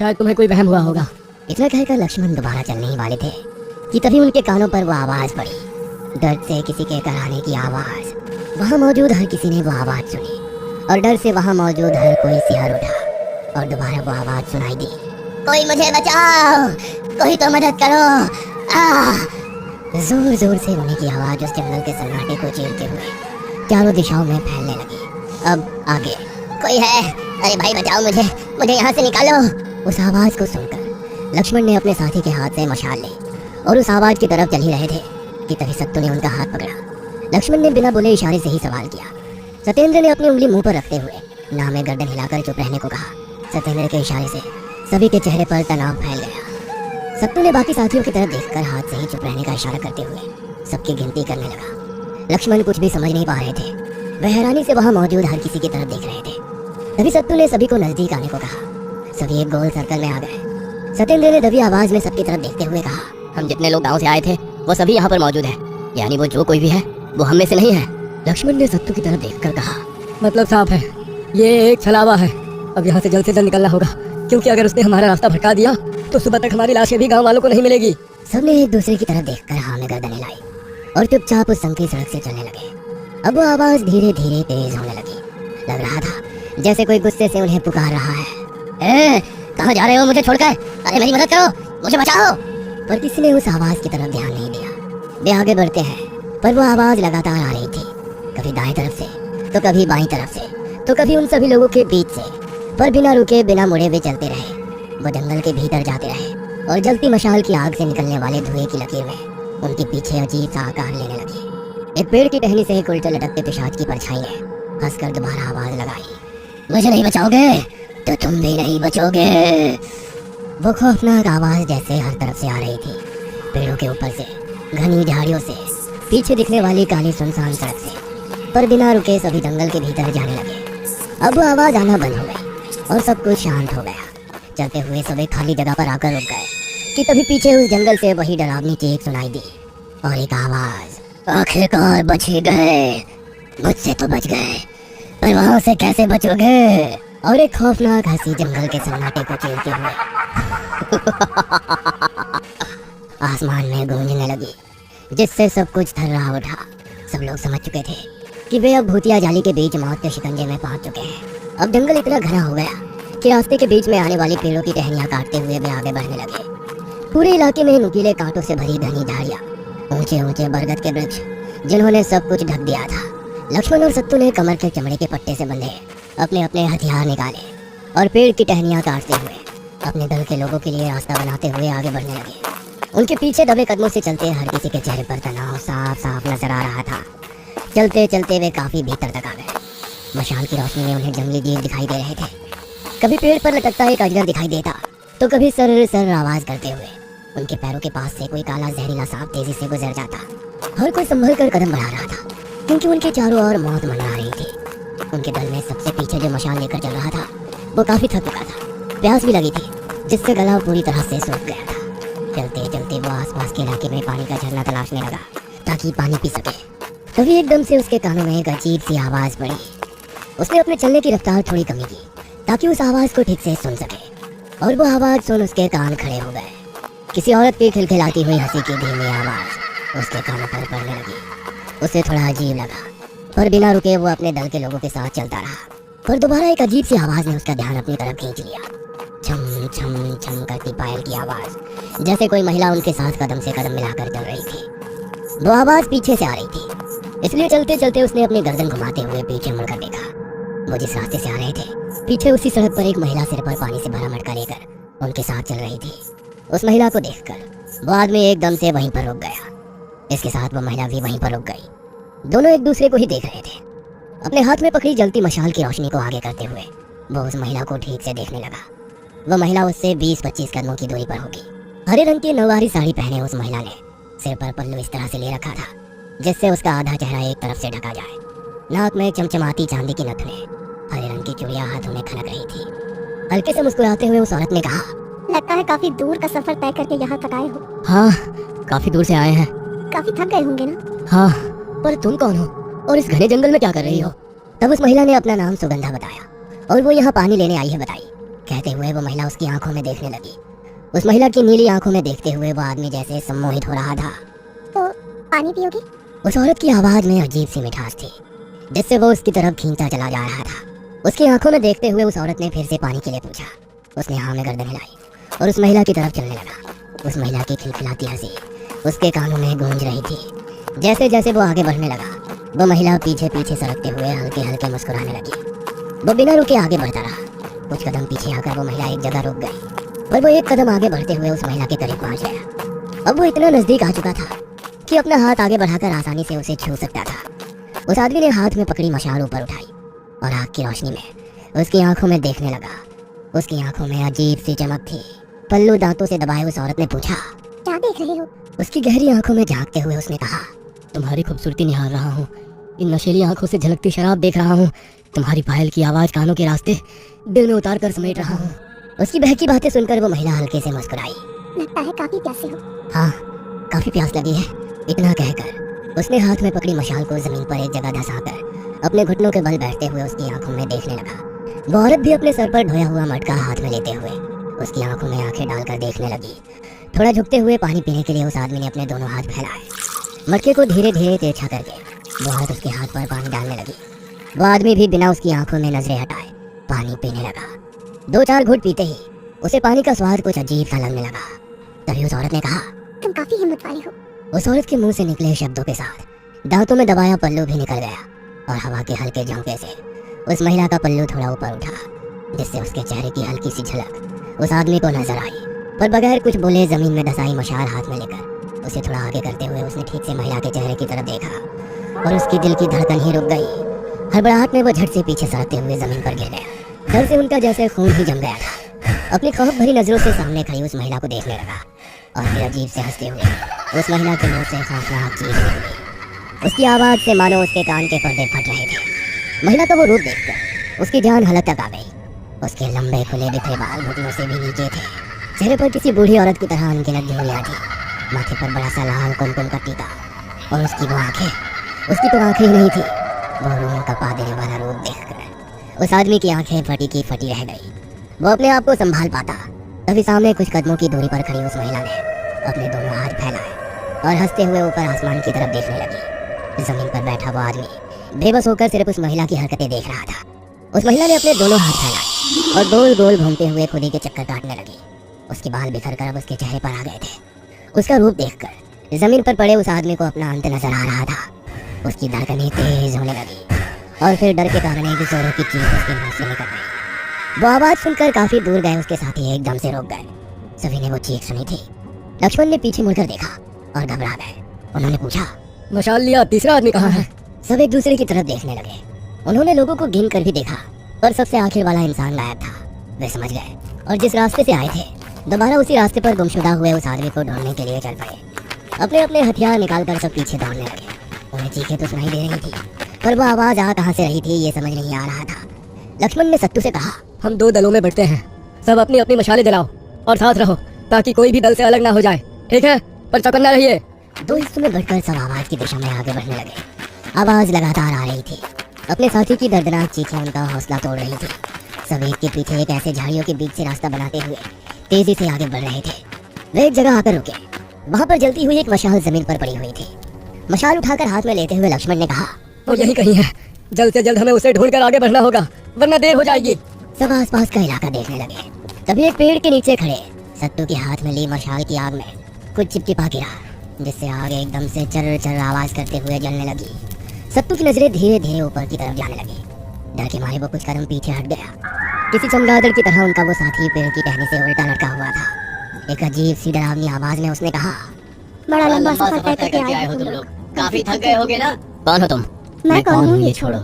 शायद तुम्हें कोई वहम हुआ होगा। इतना कहकर लक्ष्मण दोबारा चलने ही वाले थे कि तभी उनके कानों पर वो आवाज पड़ी, दर्द से किसी के कराने की आवाज। वहाँ मौजूद हर किसी ने वो आवाज सुनी और डर से वहाँ मौजूद हर कोई सिहर उठा और दोबारा वो आवाज सुनाई दी, कोई मुझे बचाओ, कोई तो मदद करो। जोर जोर से रोने की आवाज उस जंगल के सन्नाटे को चीरते हुए चारों दिशाओं में फैलने लगी। अब आगे कोई है, अरे भाई बचाओ मुझे यहाँ से निकालो। उस आवाज को सुनकर लक्ष्मण ने अपने साथी के हाथ से मशाल ली और उस आवाज की तरफ चल ही रहे थे कि तभी सत्तू ने उनका हाथ पकड़ा। लक्ष्मण ने बिना बोले इशारे से ही सवाल किया। सत्येंद्र ने अपनी उंगली मुंह पर रखते हुए नाम में गर्दन हिलाकर चुप रहने को कहा। सत्येंद्र के इशारे से सभी के चेहरे पर तनाव फैल गया। सत्तू ने बाकी साथियों की तरफ देखकर हाथ से ही चुप रहने का इशारा करते हुए सबकी गिनती करने लगा। लक्ष्मण कुछ भी समझ नहीं पा रहे थे, वह हैरानी से वहां मौजूद हर किसी की तरफ देख रहे थे। तभी सत्तू ने सभी को नजदीक आने को कहा। सभी एक गोल सर्कल में आ गए। सत्येंद्र ने दबी आवाज में सबकी तरफ देखते हुए कहा, हम जितने लोग गांव से आए थे वो सभी यहाँ पर मौजूद है, यानी वो जो कोई भी है वो हम में से नहीं है। लक्ष्मण ने सत्तू की तरफ देखकर कहा, मतलब साफ है, ये एक छलावा है। अब यहाँ से जल्द से जल्द निकलना होगा, क्योंकि अगर उसने हमारा रास्ता भटका दिया तो सुबह तक हमारी लाशें भी गांव वालों को नहीं मिलेगी। सबने एक दूसरे की तरफ देखकर हाँ में गर्दन हिलाई और चुपचाप उस संकरी सड़क से चलने लगे। अब वो आवाज धीरे धीरे तेज होने लगी। लग रहा था जैसे कोई गुस्से से उन्हें पुकार रहा है, कहाँ जा रहे हो मुझे छोड़कर, अरे मेरी मदद करो, मुझे बचाओ। पर किसी ने उस आवाज की तरफ ध्यान नहीं दिया। वे आगे बढ़ते हैं पर वो आवाज लगातार आ रही थी, कभी दाएं तरफ से तो कभी बाईं तरफ से तो कभी उन सभी लोगों के बीच से। पर बिना रुके बिना मुड़े वे चलते रहे। वो जंगल के भीतर जाते रहे और जलती मशाल की आग से निकलने वाले धुएं की लकीर में उनके पीछे अजीब सा आकार लेने लगी। एक पेड़ की टहनी से एक उल्टे लटकते पिशाच की परछाई ने हंसकर दोबारा आवाज लगाई, मुझे नहीं बचाओगे तो तुम भी नहीं बचोगे। वो खौफनाक आवाज जैसे हर तरफ से आ रही थी, पेड़ों के ऊपर से, घनी झाड़ियों से, पीछे दिखने वाली काली सुनसान सड़क से। पर बिना रुके सभी जंगल के भीतर जाने लगे। अब वो आवाज आना बंद हो गई और सब कुछ शांत हो गया। चलते हुए सब एक खाली जगह पर आकर रुक गए कि तभी पीछे उस जंगल से वही डरावनी चीख सुनाई दी और एक आवाज, आखिरकार बच ही गए, मुझसे तो बच गए, पर वहां से कैसे बचोगे। और एक खौफनाक हंसी जंगल के सन्नाटे को चीरते हुए आसमान में गूंजने लगी, जिससे सब कुछ थर्रा उठा। सब लोग समझ चुके थे कि वे अब भूतिया जाली के बीच मौत के शिकंजे में पहुंच चुके हैं। अब जंगल इतना घना हो गया कि रास्ते के बीच में आने वाली पेड़ों की टहनियां काटते हुए वे आगे बढ़ने लगे। पूरे इलाके में नुकीले कांटों से भरी घनी झाड़ियां, ऊंचे ऊंचे बरगद के वृक्ष जिन्होंने सब कुछ ढक दिया था। लक्ष्मण और सत्तू ने कमर के चमड़े के पट्टे से बंधे अपने अपने हथियार निकाले और पेड़ की टहनियां काटते हुए अपने दल के लोगों के लिए रास्ता बनाते हुए आगे बढ़ने लगे। उनके पीछे दबे कदमों से चलते हर किसी के चेहरे पर तनाव साफ साफ नजर आ रहा था। चलते चलते वे काफी भीतर तक आ गए। मशाल की रोशनी में उन्हें जंगली जीव दिखाई दे रहे थे। कभी पेड़ पर लटकता एक अजगर दिखाई देता तो कभी सर सर आवाज करते हुए उनके पैरों के पास से कोई काला जहरीला सांप तेजी से गुजर जाता। हर कोई संभल कर कदम बढ़ा रहा था, क्योंकि उनके चारों ओर मौत मंडरा रही थी। उनके दल में सबसे पीछे जो मशाल लेकर चल रहा था वो काफी थक चुका था, प्यास भी लगी थी, जिससे गला पूरी तरह से सूख गया था। चलते चलते वो आसपास के इलाके में पानी का झरना तलाशने लगा ताकि पानी पी सके। तभी एकदम से उसके कानों में एक अजीब सी आवाज पड़ी। उसने अपने चलने की रफ्तार थोड़ी कमी की ताकि उस आवाज को ठीक से सुन सके, और वो आवाज सुन उसके कान खड़े हो गए। किसी औरत की खिलखिलाती हुई हंसी की धीमी आवाज उसके कानों पर पड़ने लगी। उसे थोड़ा अजीब लगा, पर बिना रुके वो अपने दल के लोगों के साथ चलता रहा। पर दोबारा एक अजीब सी आवाज ने उसका ध्यान अपनी तरफ खींच लिया। छम छम छम करती पायल की आवाज, जैसे कोई महिला उनके साथ कदम से कदम मिलाकर चल रही थी। वो आवाज पीछे से आ रही थी, इसलिए चलते चलते उसने अपनी गर्दन घुमाते हुए पीछे मुड़कर देखा। वो जिस रास्ते से आ रहे थे, पीछे उसी सड़क पर एक महिला सिर पर पानी से भरा मटका लेकर उनके साथ चल रही थी। उस महिला को देखकर वो आदमी एकदम से वहीं पर रुक गया। इसके साथ वो महिला भी वहीं पर रुक गई। दोनों एक दूसरे को ही देख रहे थे। अपने हाथ में पकड़ी जलती मशाल की रोशनी को आगे करते हुए वो उस महिला को ठीक से देखने लगा। वो महिला उससे 20-25 कदमों की दूरी पर होगी। हरे रंग की नौवारी साड़ी पहने उस महिला ने सिर पर पल्लू इस तरह से ले रखा था जिससे उसका आधा चेहरा एक तरफ से ढका जाए। नाक में चमचमाती चांदी की नथुने, हरे रंग की चूड़ियां हाथों में खनक रही थी। हल्के से मुस्कुराते हुए उस औरत ने कहा, लगता है काफी दूर का सफर तय करके यहाँ तक आए हो। हाँ, काफी दूर से आए हैं। काफी थक गए होंगे ना? हाँ। पर तुम कौन हो और इस घने जंगल में क्या कर रही हो? तब उस महिला ने अपना नाम सुगंधा बताया और वो यहाँ पानी लेने आई है बताई। कहते हुए वो महिला उसकी आंखों में देखने लगी। उस महिला की नीली आंखों में देखते हुए वो आदमी जैसे सम्मोहित हो रहा था। तो पानी पियोगे? उस औरत की आवाज में अजीब सी मिठास थी जिससे वो उसकी तरफ खींचा चला जा रहा था। उसकी आंखों में देखते हुए उस औरत ने फिर से पानी के लिए पूछा। उसने हाँ में गर्दन हिलाई और उस महिला की तरफ चलने लगा। उस महिला की खिलखिलाती हंसी उसके कानों में गूंज रही थी। जैसे जैसे वो आगे बढ़ने लगा वो महिला पीछे पीछे सरकते हुए हल्के हल्के मुस्कुराने लगी। वो बिना रुके आगे बढ़ता रहा। कुछ कदम पीछे आकर वो महिला एक जगह रुक गई और वो एक कदम आगे बढ़ते हुए उस महिला के करीब पहुंच गया। अब वो इतना नजदीक आ चुका था कि अपना हाथ आगे बढ़ाकर आसानी से उसे छू सकता था। उस आदमी ने हाथ में पकड़ी मशाल ऊपर उठाई और आग की रोशनी में उसकी आंखों में देखने लगा। उसकी आंखों में अजीब सी चमक थी। पल्लू दांतों से दबाए उस औरत ने पूछा, क्या देख रहे हो? उसकी गहरी आंखों में झांकते हुए उसने कहा, तुम्हारी खूबसूरती निहार रहा हूँ, इन नशीली आंखों से झलकती शराब देख रहा हूँ, तुम्हारी पायल की आवाज कानों के रास्ते दिल में उतार कर समेट रहा हूँ। उसकी बहकी बातें सुनकर वो महिला हल्के से मुस्कुराई। लगता है काफी प्यासे हो। हाँ, काफी प्यास लगी है। इतना कहकर उसने हाथ में पकड़ी मशाल को जमीन पर एक जगह धंसाकर अपने घुटनों के बल बैठते हुए उसकी आंखों में देखने लगा। वो औरत भी अपने सर पर ढोया हुआ मटका हाथ में लेते हुए उसकी आंखों में आंखें डालकर देखने लगी। थोड़ा झुकते हुए पानी पीने के लिए उस आदमी ने अपने दोनों हाथ फैलाए। मटके को धीरे धीरे तिरछा करके वो औरत उसके हाथ पर पानी डालने लगी। वो आदमी भी बिना उसकी आंखों में नजरें हटाए पानी पीने लगा। 2-4 घूंट पीते ही उसे पानी का स्वाद कुछ अजीब सा लगने लगा। तभी उस औरत ने कहा, तुम काफी हिम्मत वाले हो। उस औरत के मुंह से निकले शब्दों के साथ दांतों में दबाया पल्लू भी निकल गया और हवा के हल्के झोंके से उस महिला का पल्लू थोड़ा ऊपर उठा जिससे उसके चेहरे की हल्की सी झलक उस आदमी को नजर आई। पर बगैर कुछ बोले जमीन में धंसाई मशाल हाथ में लेकर उसे थोड़ा आगे करते हुए उसने ठीक से महिला के चेहरे की तरफ देखा और उसकी दिल की धड़कन ही रुक गई। हड़बड़ाहट में वो झट से पीछे सरकते हुए जमीन पर गिर गया। डर से उनका जैसे खून ही जम गया था। अपनी खौफ भरी नजरों से सामने खड़ी उस महिला को देखने लगा और फिर अजीब से हंसते हुए उस महिला के मुंह से खौफनाक चीख निकली। उसकी आवाज से मानो उसके कान के पर्दे फट रहे थे। महिला का वो रूप देखकर उसकी जान हलक तक आ गई। उसके लंबे खुले बिखरे बाल घुटनों से भी नीचे थे। चेहरे पर किसी बूढ़ी औरत की तरह अनगिनत झुर्रियां थी। माथे पर बड़ा सा लाल कुमकुम का टीका और उसकी वो आंखें, उसकी तो आंखें ही नहीं थी, वो रूह कपा देने वाला रूप देखकर उस आदमी की आंखें फटी की फटी रह गई। वो अपने आप को संभाल पाता तभी सामने कुछ कदमों की दूरी पर खड़ी उस महिला ने अपने दोनों हाथ फैलाए और हंसते हुए ऊपर आसमान की तरफ देखने लगी। जमीन पर बैठा वो आदमी बेबस होकर सिर्फ उस महिला की हरकतें देख रहा था। उस महिला ने अपने दोनों हाथ फैलाए और गोल गोल घूमते हुए खुदी के चक्कर काटने लगी। उसके बाल बिखर कर अब उसके चेहरे पर आ गए थे। उसका रूप देखकर जमीन पर पड़े उस आदमी को अपना अंत नजर आ रहा था। उसकी धड़कनें तेज होने लगी और फिर डर के कारण एक जोरों की चीख उसके मुंह से निकल गई। वो आवाज सुनकर काफी दूर गए उसके साथी एकदम से रुक गए। सभी ने वो चीख सुनी थी। लक्ष्मण ने पीछे मुड़कर देखा और घबरा गए। उन्होंने पूछा, मशाल लिया, तीसरा आदमी कहाँ है? सब एक दूसरे की तरफ देखने लगे। उन्होंने लोगों को गिन कर भी देखा पर सबसे आखिर वाला इंसान गायब था। वे समझ गए और जिस रास्ते से आए थे दोबारा उसी रास्ते पर गुमशुदा हुए उस आदमी को ढूंढने के लिए चल पड़े। अपने अपने हथियार निकालकर सब पीछे दौड़ने लगे। उन्हें चीखें तो सुनाई दे रही थी पर वो आवाज आ कहाँ से रही थी ये समझ नहीं आ रहा था। लक्ष्मण ने सत्तू से कहा, हम 2 दलों में बढ़ते हैं, सब अपनी अपनी मशालें जलाओ और साथ रहो ताकि कोई भी दल से अलग ना हो जाए, ठीक है? पर चौकन्ना रहिए। 2 हिस्सों में बढ़कर सब आवाज की दिशा में आगे बढ़ने लगे। आवाज लगातार आ रही थी। अपने साथी की दर्दनाक चीखें उनका हौसला तोड़ रही थी। सब एक के पीछे एक ऐसे झाड़ियों के बीच से रास्ता बनाते हुए तेजी से आगे बढ़ रहे थे। वे एक जगह आकर रुके। वहां पर जलती हुई एक मशाल जमीन पर पड़ी हुई थी। मशाल उठाकर हाथ में लेते हुए लक्ष्मण ने कहा, वो यही कहीं है, जल्द से जल्द हमें उसे ढूंढकर आगे बढ़ना होगा वरना देर हो जाएगी। सब आसपास का इलाका देखने लगे। तभी एक पेड़ के नीचे खड़े सत्तू के हाथ में ली मशाल की आग में कुछ चिपचिपा गिरा जिससे आग एकदम से चर चर आवाज करते हुए जलने लगी। सत्तू की नजरें धीरे धीरे ऊपर की तरफ जाने लगी। डर के मारे वो कुछ कदम पीछे हट गया। किसी चमगादड़ की तरह उनका वो साथी पेड़ की टहनी से उल्टा लटका हुआ था। एक अजीब सी डरावनी आवाज में उसने कहा, बड़ा लंबा सफर तय करके आए हो तुम लोग। काफी थक गए होगे ना? कौन हो तुम? मैं कौन हूँ ये छोड़ो।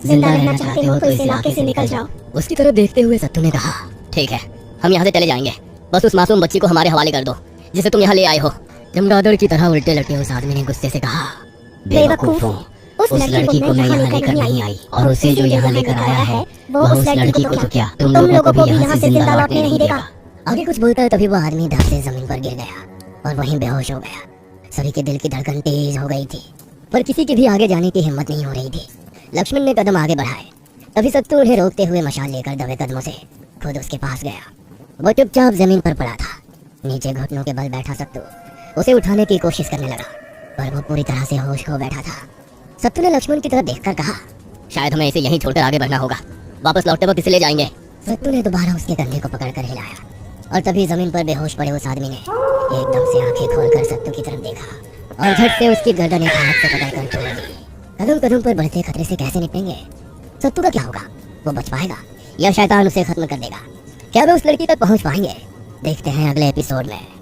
जिंदा रहना चाहते हो तो इस इलाके से निकल जाओ। उसकी तरफ देखते हुए सत्तू ने कहा, ठीक है, हम यहाँ से चले जाएंगे, बस उस मासूम बच्ची को हमारे हवाले कर दो जिसे तुम यहाँ ले आए हो। चमगादड़ की तरह उल्टे लटके उस आदमी ने गुस्से से कहा, बेवकूफों, उस लड़की को मैं यहाँ लेकर नहीं आई और उसे जो यहाँ लेकर आया है वो उस लड़की को तो क्या तुम लोगों को भी यहाँ से जिंदा लौटने नहीं देगा। आगे कुछ बोलकर तभी वो आदमी धड़ से जमीन पर गिर गया और वहीं बेहोश हो गया। सभी के दिल की धड़कन तेज हो गई थी पर किसी की भी आगे जाने की हिम्मत नहीं हो रही थी। लक्ष्मण ने कदम आगे बढ़ाए तभी सत्तू उन्हें रोकते हुए मशाल लेकर दबे कदमों से खुद उसके पास गया। वो चुपचाप जमीन पर पड़ा था। नीचे घुटनों के बल बैठा सत्तू उसे उठाने की कोशिश करने लगा, पर वो पूरी तरह से होश खो बैठा था। सत्तू ने लक्ष्मण की तरफ देखकर कहा, शायद हमें इसे यहीं छोड़कर आगे बढ़ना होगा। वापस लौटते वक्त इसे ले जाएंगे। सत्तू ने दोबारा उसके कंधे को पकड़कर हिलाया और तभी जमीन पर बेहोश पड़े उस आदमी ने एकदम से आंखें खोलकर सत्तू की तरफ देखा और झट से उसकी गर्दन एक हाथ से पकड़कर तोड़ दी। कदम कदम पर बढ़ते खतरे से कैसे निपटेंगे? सत्तू का क्या होगा? वो बच पाएगा या शैतान उसे खत्म कर देगा? क्या वे उस लड़की तक पहुंच पाएंगे? देखते हैं अगले एपिसोड में।